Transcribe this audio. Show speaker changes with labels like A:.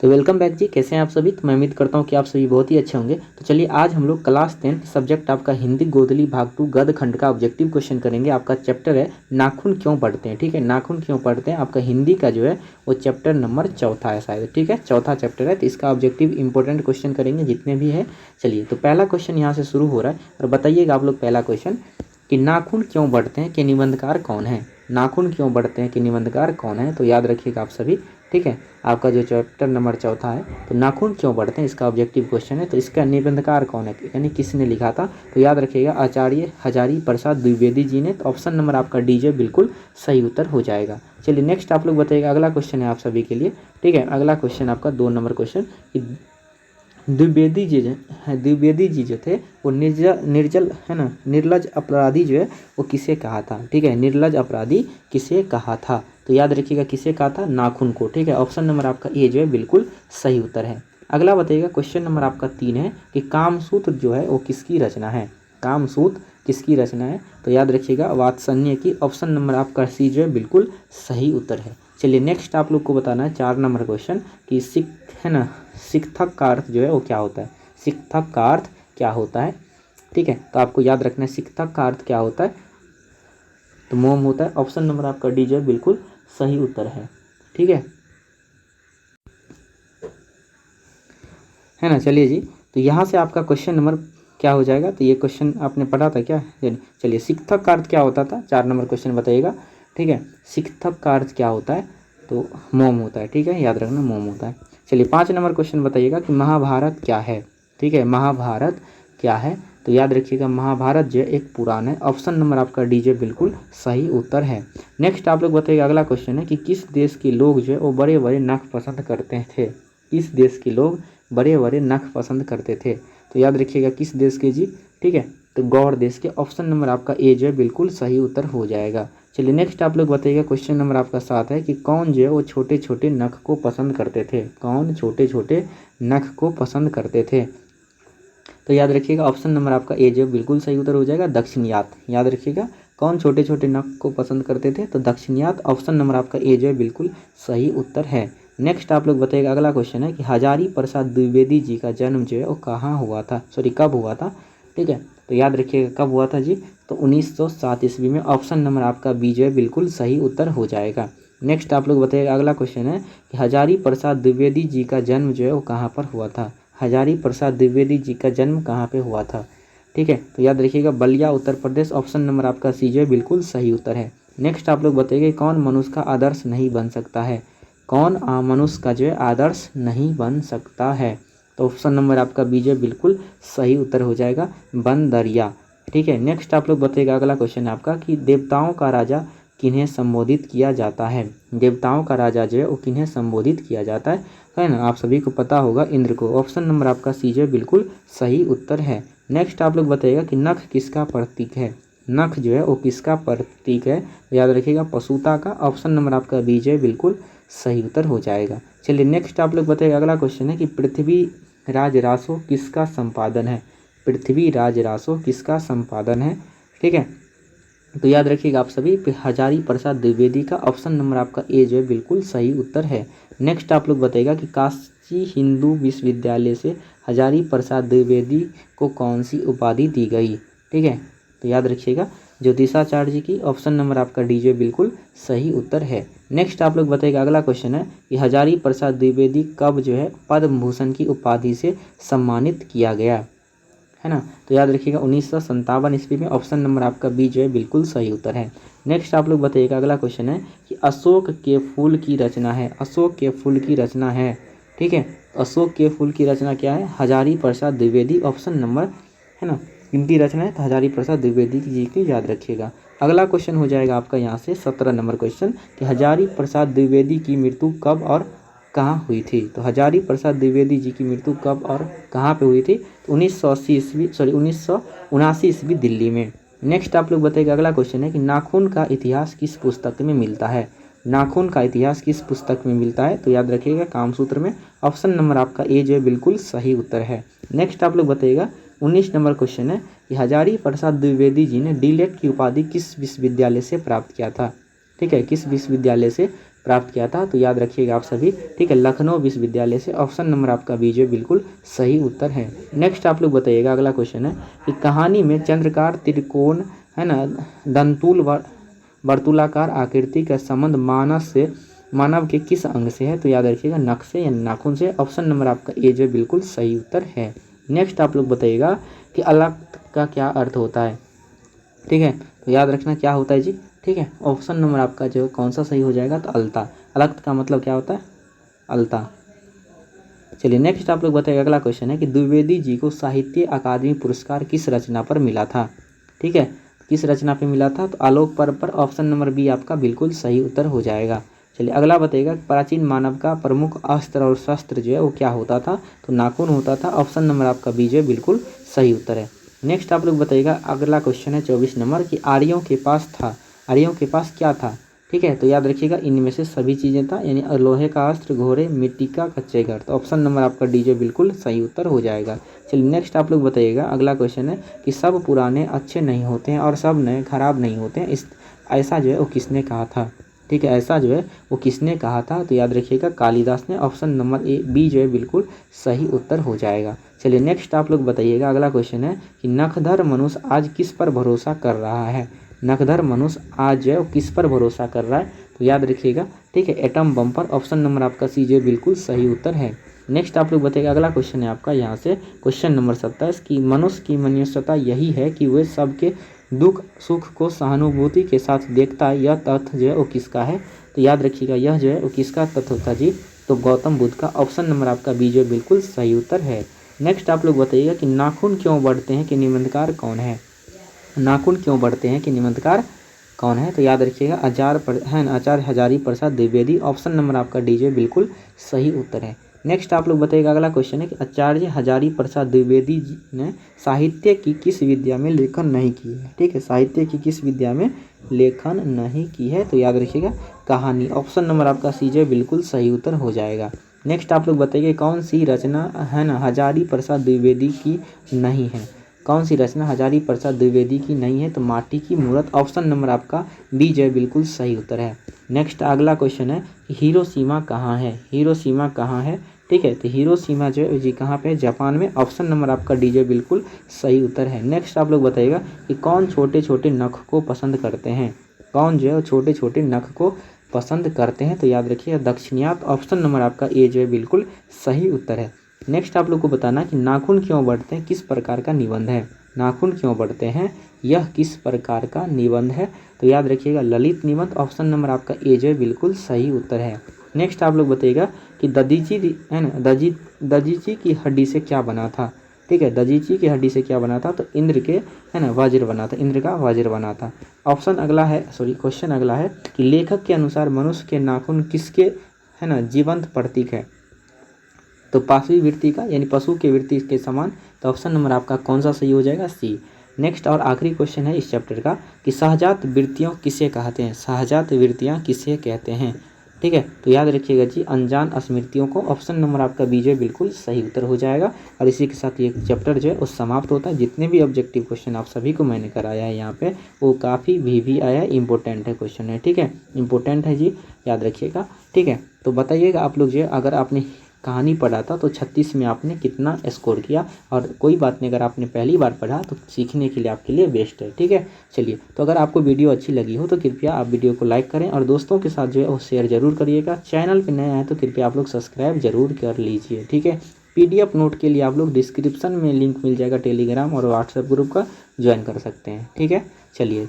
A: तो welcome back जी, कैसे हैं आप सभी। तो मैं उम्मीद करता हूं कि आप सभी बहुत ही अच्छे होंगे। तो चलिए आज हम लोग क्लास 10 सब्जेक्ट आपका हिंदी गोदली भाग 2 गद्य खंड का ऑब्जेक्टिव क्वेश्चन करेंगे। आपका चैप्टर है नाखून क्यों पढ़ते हैं। ठीक है, नाखून क्यों पढ़ते हैं आपका हिंदी का जो है वो चैप्टर नंबर 4 है शायद। ठीक है, 4 चैप्टर है। तो इसका ऑब्जेक्टिव इंपॉर्टेंट क्वेश्चन करेंगे जितने भी है। चलिए तो पहला क्वेश्चन यहाँ से शुरू हो रहा है और बताइएगा आप लोग पहला क्वेश्चन कि नाखून क्यों बढ़ते हैं कि निबंधकार कौन है। नाखून क्यों बढ़ते हैं कि निबंधकार कौन है, तो याद रखिएगा आप सभी। ठीक है, आपका जो चैप्टर नंबर 4 है तो नाखून क्यों बढ़ते हैं इसका ऑब्जेक्टिव क्वेश्चन है। तो इसका निबंधकार कौन है यानी किसने लिखा था, तो याद रखिएगा आचार्य हजारी प्रसाद द्विवेदी जी ने। तो ऑप्शन नंबर आपका डीजे बिल्कुल सही उत्तर हो जाएगा। चलिए नेक्स्ट आप लोग बताइएगा, अगला क्वेश्चन है आप सभी के लिए। ठीक है, अगला क्वेश्चन आपका 2 नंबर क्वेश्चन। द्विवेदी जी जो थे वो निर्जल है ना, निर्लज अपराधी जो है वो किसे कहा था। ठीक है, निर्लज अपराधी किसे कहा था, तो याद रखिएगा किसे कहा था, नाखून को। ठीक है, ऑप्शन नंबर आपका ए जो है बिल्कुल सही उत्तर है। अगला बताइएगा क्वेश्चन नंबर आपका 3 है कि कामसूत्र जो है वो किसकी रचना है। कामसूत्र किसकी रचना है, तो याद रखिएगा वात्सल्य की। ऑप्शन नंबर आपका सी जो है बिल्कुल सही उत्तर है। चलिए नेक्स्ट आप लोग को बताना है 4 नंबर क्वेश्चन कि है ना, शिक्षक का अर्थ जो है वो क्या होता है। शिक्षक का अर्थ क्या होता है। ठीक है, तो आपको याद रखना है शिक्षक का अर्थ क्या होता है, तो मोम होता है। ऑप्शन नंबर आपका डी जो है बिल्कुल सही उत्तर है। ठीक है ना। चलिए जी, तो यहाँ से आपका क्वेश्चन नंबर क्या हो जाएगा, तो ये क्वेश्चन आपने पढ़ा था क्या। चलिए शिक्षक का अर्थ क्या होता था, 4 नंबर क्वेश्चन बताइएगा। ठीक है, शिक्षक का अर्थ क्या होता है, तो मोम होता है। ठीक है, याद रखना मोम होता है। चलिए 5 नंबर क्वेश्चन बताइएगा कि महाभारत क्या है। ठीक है, महाभारत क्या है, तो याद रखिएगा महाभारत जो है एक पुराण है। ऑप्शन नंबर आपका डी जो बिल्कुल सही उत्तर है। नेक्स्ट आप लोग बताइएगा, अगला क्वेश्चन है कि किस देश के लोग जो है वो बड़े बड़े नख पसंद करते थे। किस देश के लोग बड़े बड़े नख पसंद करते थे, तो याद रखिएगा किस देश के जी। ठीक है, तो गौड़ देश के। ऑप्शन नंबर आपका ए जो है बिल्कुल सही उत्तर हो जाएगा। चलिए नेक्स्ट आप लोग बताइएगा क्वेश्चन नंबर आपका 7 है कि कौन जो है वो छोटे छोटे नख को पसंद करते थे। कौन छोटे छोटे नख को पसंद करते थे, तो याद रखिएगा ऑप्शन नंबर आपका ए जो बिल्कुल सही उत्तर हो जाएगा, दक्षिणियात। याद रखिएगा कौन छोटे छोटे नख को पसंद करते थे, तो दक्षिणियात। ऑप्शन नंबर आपका ए जो है बिल्कुल सही उत्तर है। नेक्स्ट आप लोग बताइएगा, अगला क्वेश्चन है कि हजारी प्रसाद द्विवेदी जी का जन्म जो है वो कहाँ हुआ था, सॉरी कब हुआ था। ठीक है, तो याद रखिएगा कब हुआ था जी, तो 1907 ईस्वी में। ऑप्शन नंबर आपका बी जो है बिल्कुल सही उत्तर हो जाएगा। नेक्स्ट आप लोग बताइएगा, अगला क्वेश्चन है कि हजारी प्रसाद द्विवेदी जी का जन्म जो है वो कहाँ पर हुआ था। हजारी प्रसाद द्विवेदी जी का जन्म कहाँ पे हुआ था। ठीक है, तो याद रखिएगा बलिया उत्तर प्रदेश। ऑप्शन नंबर आपका सी जो है बिल्कुल सही उत्तर है। नेक्स्ट आप लोग बताइए कौन मनुष्य का आदर्श नहीं बन सकता है। कौन मनुष्य का जो है आदर्श नहीं बन सकता है, तो ऑप्शन नंबर आपका बी जो है बिल्कुल सही उत्तर हो जाएगा, बंदरिया। ठीक है, नेक्स्ट आप लोग बताइएगा, अगला क्वेश्चन है आपका कि देवताओं का राजा किन्हें संबोधित किया जाता है। देवताओं का राजा जो है वो किन्हें संबोधित किया जाता है ना, आप सभी को पता होगा इंद्र को। ऑप्शन नंबर आपका सी जो है बिल्कुल सही उत्तर है। नेक्स्ट आप लोग बताइएगा कि नख किसका प्रतीक है। नख जो है वो किसका प्रतीक है, याद रखिएगा पशुता का। ऑप्शन नंबर आपका बी जो है बिल्कुल सही उत्तर हो जाएगा। चलिए नेक्स्ट आप लोग बताइएगा, अगला क्वेश्चन है कि पृथ्वी राज रासो किसका संपादन है। पृथ्वी राज रासो किसका संपादन है। ठीक है, तो याद रखिएगा आप सभी हजारी प्रसाद द्विवेदी का। ऑप्शन नंबर आपका ए जो है बिल्कुल सही उत्तर है। नेक्स्ट आप लोग बताइएगा कि काशी हिंदू विश्वविद्यालय से हजारी प्रसाद द्विवेदी को कौन सी उपाधि दी गई। ठीक है, तो याद रखिएगा ज्योतिषाचार्य जी की। ऑप्शन नंबर आपका डी जो बिल्कुल सही उत्तर है। नेक्स्ट आप लोग बताइएगा, अगला क्वेश्चन है कि हजारी प्रसाद द्विवेदी कब जो है पद्म भूषण की उपाधि से सम्मानित किया गया है ना, तो याद रखिएगा 1957 ईस्वी में। ऑप्शन नंबर आपका बी जो है बिल्कुल सही उत्तर है। नेक्स्ट आप लोग बताइएगा, अगला क्वेश्चन है कि अशोक के फूल की रचना है। अशोक के फूल की रचना है। ठीक है, अशोक के फूल की रचना क्या है, हजारी प्रसाद द्विवेदी। ऑप्शन नंबर है ना, इनकी रचना है तो हजारी प्रसाद द्विवेदी जी की याद रखिएगा। अगला क्वेश्चन हो जाएगा आपका यहाँ से 17 नंबर क्वेश्चन कि हजारी प्रसाद द्विवेदी की मृत्यु कब और कहाँ हुई थी। तो हजारी प्रसाद द्विवेदी जी की मृत्यु कब और कहाँ पे हुई थी, तो 1980 ईस्वी, सॉरी 1979 ईस्वी दिल्ली में। नेक्स्ट आप लोग बताइएगा, अगला क्वेश्चन है कि नाखून का इतिहास किस पुस्तक में मिलता है। नाखून का इतिहास किस पुस्तक में मिलता है, तो याद रखिएगा कामसूत्र में। ऑप्शन नंबर आपका ए जो है बिल्कुल सही उत्तर है। नेक्स्ट आप लोग बताइएगा 19 नंबर क्वेश्चन है कि हजारी प्रसाद द्विवेदी जी ने डीलेट की उपाधि किस विश्वविद्यालय से प्राप्त किया था। ठीक है, किस विश्वविद्यालय से प्राप्त किया था। तो याद रखिएगा आप सभी, ठीक है, लखनऊ विश्वविद्यालय से। ऑप्शन नंबर आपका बी जो बिल्कुल सही उत्तर है। नेक्स्ट आप लोग बताइएगा, अगला क्वेश्चन है कि कहानी में चंद्रकार, त्रिकोण, है ना, दंतुल वर्तुलाकार आकृति का संबंध मानव के किस अंग से है? तो याद रखिएगा नख से या नाखून से। ऑप्शन नंबर आपका ए जो बिल्कुल सही उत्तर है। नेक्स्ट आप लोग बताइएगा कि अलक्त का क्या अर्थ होता है, ठीक है, तो याद रखना क्या होता है जी, ठीक है। ऑप्शन नंबर आपका जो कौन सा सही हो जाएगा? तो अलता। अलक्त का मतलब क्या होता है? अलता। चलिए नेक्स्ट आप लोग बताइएगा, अगला क्वेश्चन है कि द्विवेदी जी को साहित्य अकादमी पुरस्कार किस रचना पर मिला था? ठीक है, किस रचना पे मिला था? तो आलोक पर्व पर। ऑप्शन नंबर बी आपका बिल्कुल सही उत्तर हो जाएगा। चलिए अगला बताइएगा, प्राचीन मानव का प्रमुख अस्त्र और शस्त्र जो है वो क्या होता था? तो नाखून होता था। ऑप्शन नंबर आपका बी जो बिल्कुल सही उत्तर है। नेक्स्ट आप लोग बताइएगा, अगला क्वेश्चन है 24 नंबर कि आर्यों के पास क्या था? ठीक है, तो याद रखिएगा इनमें से सभी चीज़ें था, यानी लोहे का अस्त्र, घोड़े, मिट्टी का कच्चे घर। तो ऑप्शन नंबर आपका डी जो बिल्कुल सही उत्तर हो जाएगा। चलिए नेक्स्ट आप लोग बताइएगा, अगला क्वेश्चन है कि सब पुराने अच्छे नहीं होते हैं और सब नए खराब नहीं होते हैं, ऐसा जो है वो किसने कहा था? ठीक है, ऐसा जो है वो किसने कहा था? तो याद रखिएगा कालिदास ने। ऑप्शन नंबर ए बी जो है बिल्कुल सही उत्तर हो जाएगा। चलिए नेक्स्ट आप लोग बताइएगा, अगला क्वेश्चन है कि नखधर मनुष्य आज किस पर भरोसा कर रहा है? नखधर मनुष्य आज जो है वो किस पर भरोसा कर रहा है? तो याद रखिएगा, ठीक है, एटम बम पर। ऑप्शन नंबर आपका सी जो बिल्कुल सही उत्तर है। नेक्स्ट आप लोग बताइएगा, अगला क्वेश्चन है आपका यहाँ से क्वेश्चन नंबर 27 कि मनुष्य की मनुष्यता यही है कि वे सबके दुख सुख को सहानुभूति के साथ देखता है। यह तथ्य जो है वो किसका है? तो याद रखिएगा यह जो है वो किसका तथ्य होता जी? तो गौतम बुद्ध का। ऑप्शन नंबर आपका बी जो बिल्कुल सही उत्तर है। नेक्स्ट आप लोग बताइएगा कि नाखून क्यों बढ़ते हैं कि निबंधकार कौन है? नाखून क्यों बढ़ते हैं कि निबंधकार कौन है? तो याद रखिएगा आचार्य हजारी प्रसाद द्विवेदी। ऑप्शन नंबर आपका डी जो बिल्कुल सही उत्तर है। नेक्स्ट आप लोग बताइएगा, अगला क्वेश्चन है कि आचार्य हजारी प्रसाद द्विवेदी जी ने साहित्य की किस विद्या में लेखन नहीं की है? ठीक है, साहित्य की किस विद्या में लेखन नहीं की है? तो याद रखिएगा कहानी। ऑप्शन नंबर आपका सी जो बिल्कुल सही उत्तर हो जाएगा। नेक्स्ट आप लोग बताइए कौन सी रचना है ना हजारी प्रसाद द्विवेदी की नहीं है? कौन सी रचना हजारी प्रसाद द्विवेदी की नहीं है? तो माटी की मूरत। ऑप्शन नंबर आपका बी जो है बिल्कुल सही उत्तर है। नेक्स्ट अगला क्वेश्चन है कि हिरोशिमा कहाँ है? हिरोशिमा कहाँ है? ठीक है, तो हिरोशिमा जो है जी कहाँ पे है? जापान में। ऑप्शन नंबर आपका डी जो बिल्कुल सही उत्तर है। नेक्स्ट आप लोग बताइएगा कि कौन छोटे छोटे नख को पसंद करते हैं? कौन जो है छोटे छोटे नख को पसंद करते हैं? तो याद रखिए दक्षिणात। ऑप्शन नंबर आपका ए जो है बिल्कुल सही उत्तर है। नेक्स्ट आप लोग को बताना कि नाखून क्यों बढ़ते हैं किस प्रकार का निबंध है? नाखून क्यों बढ़ते हैं यह किस प्रकार का निबंध है? तो याद रखिएगा ललित निबंध। ऑप्शन नंबर आपका ए जो है बिल्कुल सही उत्तर है। नेक्स्ट आप लोग बताइएगा कि दधीची है ना दधीची की हड्डी से क्या बना था? ठीक है, दधीची की हड्डी से क्या बना था? तो इंद्र के है ना वज्र बना था, इंद्र का वज्र बना था। ऑप्शन अगला है क्वेश्चन अगला है कि लेखक के अनुसार मनुष्य के नाखून किसके है ना जीवंत प्रतीक है? तो पाशवी वृत्ति का, यानी पशु के वृत्ति के समान। तो ऑप्शन नंबर आपका कौन सा सही हो जाएगा? सी। नेक्स्ट और आखिरी क्वेश्चन है इस चैप्टर का कि सहजात वृत्तियों किसे कहते हैं? सहजात वृत्तियाँ किसे कहते हैं? ठीक है, तो याद रखिएगा जी अनजान स्मृतियों को। ऑप्शन नंबर आपका बी जो बिल्कुल सही उत्तर हो जाएगा। और इसी के साथ ये चैप्टर जो है वो समाप्त होता है। जितने भी ऑब्जेक्टिव क्वेश्चन आप सभी को मैंने कराया है यहाँ पे वो काफ़ी भी आया है, इंपॉर्टेंट है क्वेश्चन है। ठीक है, इंपॉर्टेंट है जी, याद रखिएगा। ठीक है, तो बताइएगा आप लोग जो अगर आपने कहानी पढ़ा था तो 36 में आपने कितना स्कोर किया? और कोई बात नहीं, अगर आपने पहली बार पढ़ा तो सीखने के लिए आपके लिए बेस्ट है। ठीक है, चलिए, तो अगर आपको वीडियो अच्छी लगी हो तो कृपया आप वीडियो को लाइक करें और दोस्तों के साथ जो है वो शेयर जरूर करिएगा। चैनल पे नए आए तो कृपया आप लोग सब्सक्राइब जरूर कर लीजिए। ठीक है, PDF नोट के लिए आप लोग डिस्क्रिप्शन में लिंक मिल जाएगा, टेलीग्राम और व्हाट्सएप ग्रुप का ज्वाइन कर सकते हैं। ठीक है, चलिए।